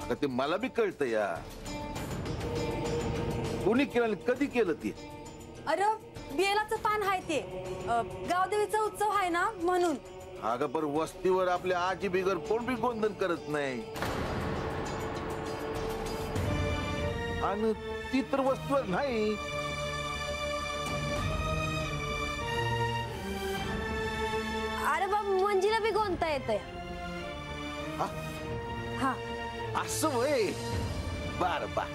अगं ते मला बी कळतं या. कोणी केलं कधी केलं ते? अरे बेलाचं पान आहे ते, गावदेवीचा उत्सव आहे ना म्हणून. अगं पण वस्तीवर आपल्या आजी बिगर कोण बी गोंधन करत नाही. आणि ती तर वस्तीवर नाही. अरे बाबा मंजीला बी गोंधता येतंय. हा असं वय. बर बर.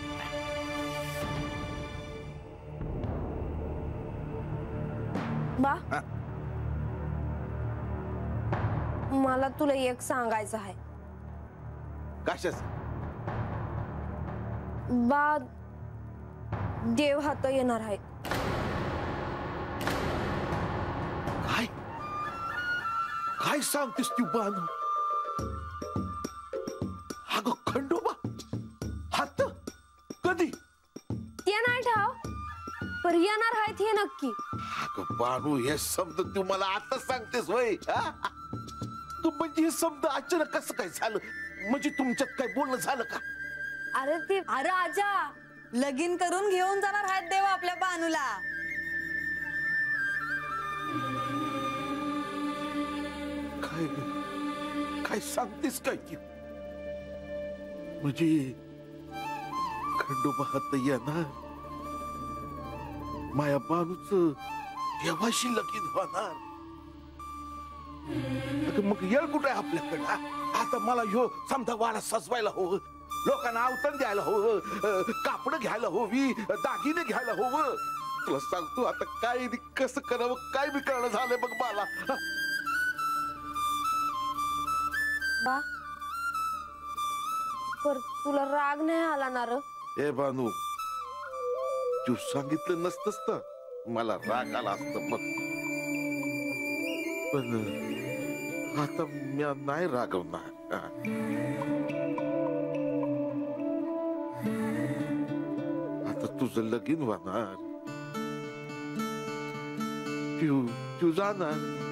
बा मला तुला एक सांगायचं आहे. कशाच? बा देव हात येणार आहे. काय काय सांगतेस तू बानू? अगं खंडोबा हात कधी? ते नाही ठाव पर येणार आहेत हे नक्की. अगं बानू हे शब्द तू मला आता सांगतेस वय? तू म्हणजे हे शब्द अचानक कसं काय झालं? म्हणजे तुमच्यात काय बोलणं झालं का? अरे आजा लगीन करून घेऊन जाणार आहेत देव आपल्या बानूला. काय काय सांगतेस काय की? म्हणजे खंडोबा हात येणार, माया बानूच देवाशी लगीन होणार. मग येळ कुठे आहे आपल्याकडे? आता मला ह्यो समजा वाडा सजवायला हवं, लोकांना आवतण द्यायला हवं, कापड घ्यायला हवी, दागिने घ्यायला हवं. तुला सांगतो आता काय कसं करावं काय बी करणं झालंय बघ मला. बा पर तुला राग नाही आला ना र? ए बानू तू सांगितलं नसतंस तर मला राग आला असत मग. पण आता मी नाही रागवणार. आता तुझं लगीन होणार, तू जाणार.